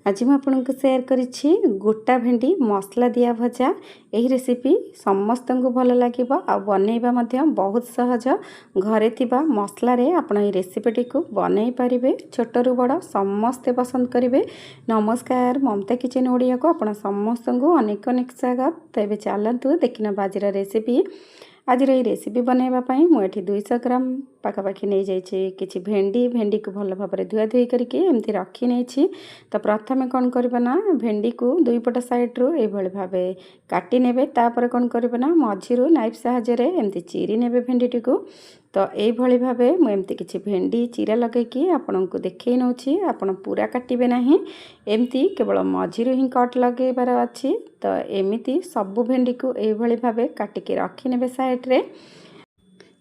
आज मैं आपको शेयर करिछि गोटा भेंडी मसला दिया भजा। यही रेसिपी समस्त को भल लगे आ बनैबा बहुत सहज। घरे थिबा मसला रे आपण ये रेसिपीटी को बनई पारिबे। छोटरू बड़ समस्ते पसंद करेंगे। नमस्कार, ममता किचन ओडिया को आपण समस्त को अनेक अनेक स्वागत। तेबे चलतु देखना बाजीर रेसिपी। आज ये रेसिपी बनवाई मुझे 200 ग्राम पाखापाखि नहीं जाइए कि भेंडी को भल भाव धुआ धुई करके एमती रखी नहीं। तो प्रथम कौन करना भेंडी को दुई पट साइड्रु ये भाव काटी नेबे। तापर कौन करना मझी नाइफ साहाय्य एमती चिरी नेबे भेंडीटी को। तो ये भाव मुझे किसी भेंडी चिरा लगे आपण को देखई नौ। आपण पूरा काटे ना, एमती केवल मझी ही कट लगेबार अच्छी। तो एमती सबू भेंडी को ये भाव काटिकी रखी नेबे साइड रे।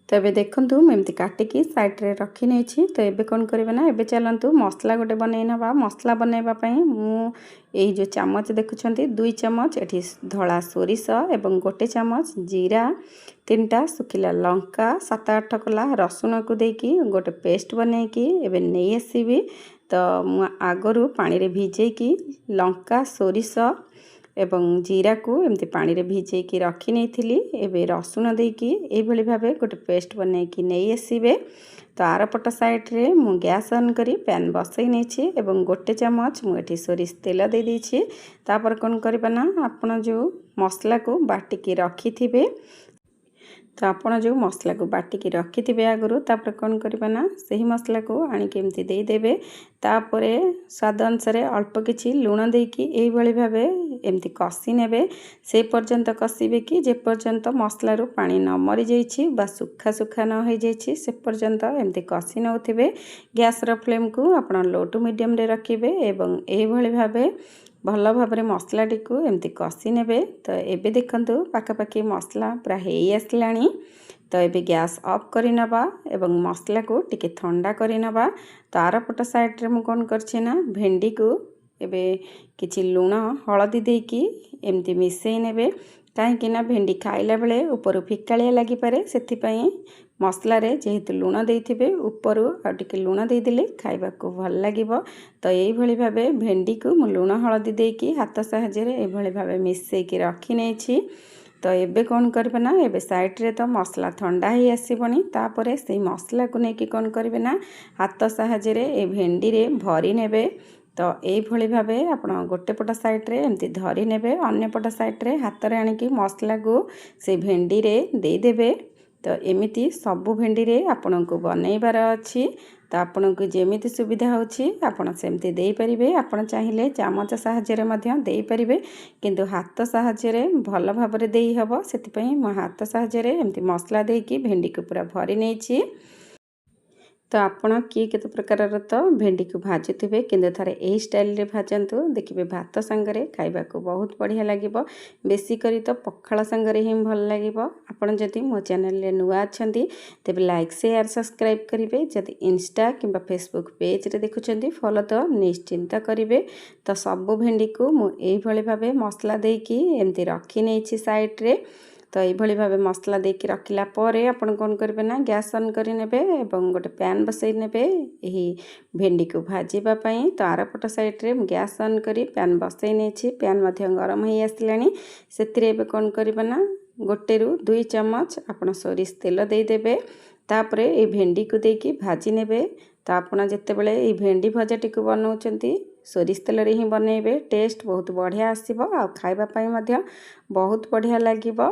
तो ये देखु मुझे काटिकी साइड रे रखी नहीं। तो ये कौन करना एबे चलतु मसला गोटे बनई ना। मसला बनवाई मुझे जो चामच देखुं 2 चामच एठी धला सोरिष एवं गोटे चामच जीरा, 3टा सुखिला लंका, 7-8 कला रसुण को देकी गोटे पेस्ट बनईकी एबे नहीं आसबि। तो मु आगरू पानी रे भिजेकी लंका सोरिष एवं जीरा को एमती पानी रे भिजेकी रखी नहीं। एबे रसुण देकी ए भली भाबे गोटे पेस्ट बनईकी नहीं आसबे। तो आर पट साइड रे मु गैस ऑन करी पैन बसई नहीं एवं गोटे चामच मुझे सोरिष तेल दे देछि। तापर कौन करना आपण जो मसला को बाटिकी रखी थिबे। तो आपण जो मसला को बाटिकी रखी थे आगु तापर कौन करना सही मसला को आणिक एमती देदेवे। तापर स्वाद अनुसार अल्प किछि लुण देकी एई भली भाबे एमती कसी नेबे। से पर्यंत कसीबे कि जे पर्यंत मसला रू पानी न मरी जाइछि बा सुखा सुखा न हो जाइछि से पर्यंत एमती कसी नउथिबे। गैस रो फ्लेम को आपण लो टू मीडियम रे रखिबे एवं एई भली भाबे भल भाव मसला टी को एमती कसी नेबे। तो एबे देखंतु पाखापाखि मसला पूरा हेई आसलानी। तो एबे गैस ऑफ करि नबा एवं मसला को टिके ठंडा करि नबा। तो आर पट साइड रे मु कोन करछि ना भेंडी को एबे किछि लुण हळदी देकी एमती मिसई नेबे। कहीं ना भेंडी खाइला बेले ऊपर फिकालिया लगी पारे से मसला रे जेहेतु लुण देइथिबे ऊपर आटिके लुण देदेले खाइबा को भल लागिबो। तो यही भली भाबे भेंडी को मु लुण हळदी देकी हाथ साहाय्य रे ए भली भाबे मिसैकी रखी नेछि। तो एबे कौन करबे ना एबे साइड रे तो मसला ठंडा ही आसीबनी। तापरे से मसला को नेकी कौन करबे ना हाथ साहाय्य रे ए भेंडी रे भरी नेबे। तो ये भली भाबे आपण गोटे पट साइड रे एमती धरी नेबे, अन्य पट साइड रे हाथ रे आनिकी मसला को से भेंडी रे दे देबे। तो एमिति सबु भेंडी रे आपण को बनैबार अछि। तो आपण को जेमिति सुविधा होछि आपण सेमति देई परिबे। आपण चाहिले चामच साहाय्य रे मध्य देई परिबे, किंतु हाथ साहाय्य रे भल भाव रे देई हबो। सेति पई म हाथ साहाय्य रे एमति मसला देकी भेंडी को पूरा भरी नेछि। तो आपण किए केते प्रकार तो भेंडी को भाजुथिबे, किंतु थरे एही स्टाइल रे भाजंतु देखिबे भात संगरे खाइबा को बहुत बढ़िया लागिबो। बेसी करी तो पखाळ संगरे ही भल लागिबो। आपण जदि मो चैनल रे नुआ अछंती तेबे लाइक शेयर सब्सक्राइब करिवे। जदि इंस्टा किंबा फेसबुक पेज रे देखुचंती फॉलो तो निश्चिंत करिवे। तो सबु भेंडी को मु एही भली भाबे मसला देकी एमती रखी नेछि साइड रे। तो ये भाव मसला देकी रखिला परे आपण कौन करेंगे ना गैस ऑन करें एवं गोटे पैन बसई नेबे यही भेंडी को भाजीबा पई। तो आर पट साइड रे गैस ऑन करी पैन बसई नेछि। पैन मध्य गरम हो आसलानी। सेतिरे एबे कौन करेंगे ना 1-2 चामच आपण सोरिष तेल दे देबे। तापरे ए भेंडी को देकी भाजी नेबे। तो आपण जत्ते बेले ए भेंडी भजाटी को बनाउचंती सोरिष तेल रे ही बनैबे। टेस्ट बहुत बढ़िया आसीबो आ खाइबा पई मध्य बहुत बढ़िया लागिबो।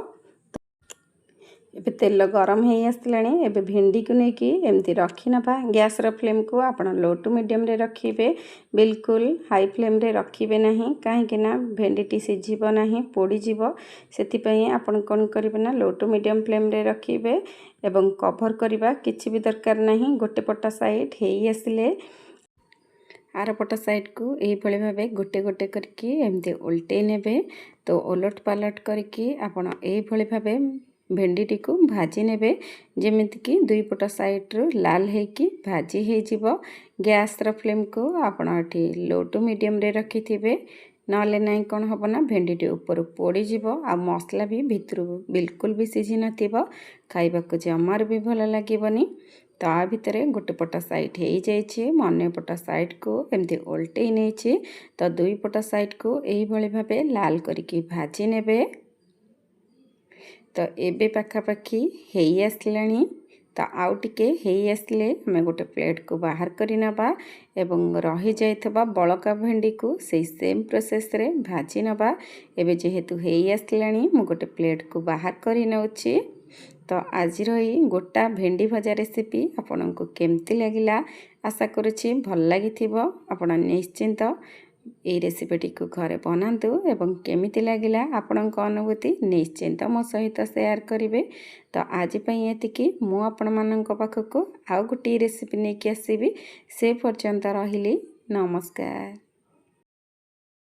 एबे तेल गरम हो आसलानी। एबे भेंडी को नेकी एमती रखी नबा। गैस रो फ्लेम को आपण लो टू मीडियम रे रखिबे, बिल्कुल हाई फ्लेम रे रखिबे नहीं। कहीं ना भेंडी टी सिझिबो नहीं, पोड़ी जीवो। सेति पई आपण कोन करिबे ना लो टू मीडियम फ्लेम रे रखिबे एवं कवर करबा किछि भी दरकार नहीं। गोटे पट साइड हेई आसिले आर पट साइड को यही भली भाबे गोटे गोटे करके एमती उल्टे नेबे। तो ओलट पालट करके आपण यही भली भाबे भेंडी टी को भाजी नेबे जेमिति कि 2 पट साइड रो लाल हेकी भाजी हे जिवो। गैस रो फ्लेम को आपण एठी लो टू मीडियम रे रखी थिबे, नले नहीं कौन हम ना भेंडी टी ऊपर पोड़ी जीवो आ मसला भी भितर बिल्कुल भी सिझी नथिबो, खाइबा को जमार भी भल लागिबनी। तो आ भितर गोटे पट साइड हो जाइए अन्य पट साइड को एमती ओल्टे नहीं तो दुई पट साइड को यही भाव लाल करके भाजी नेबे। तो एबे पाखापाखि हो आसलानी तो आउ टिके हो आसले आम गोटे प्लेट को बाहर करी नबा एवं रही जाइथबा बड़का भेंडी को से सेम प्रोसेस रे भाजी नबा। एबे जेहेतु हो आसलानी मु गोटे प्लेट को बाहर करी नउची। तो आज रही गोटा भेंडी भजा रेसिपी आपन को केमती लगिला आशा करुछि भल लागिथिबो। आपण निश्चिंत ये रेसिपीटी को घरे बनातु एवं केमिति लागिला आपणक अनुभूति निश्चिंत मो सहित शेयर करिवे। तो आज पई एतिकी मु आपण मानक पाखको आउ गोटे रेसिपी नेकी आसीबी। से पर्यंत रहिली नमस्कार।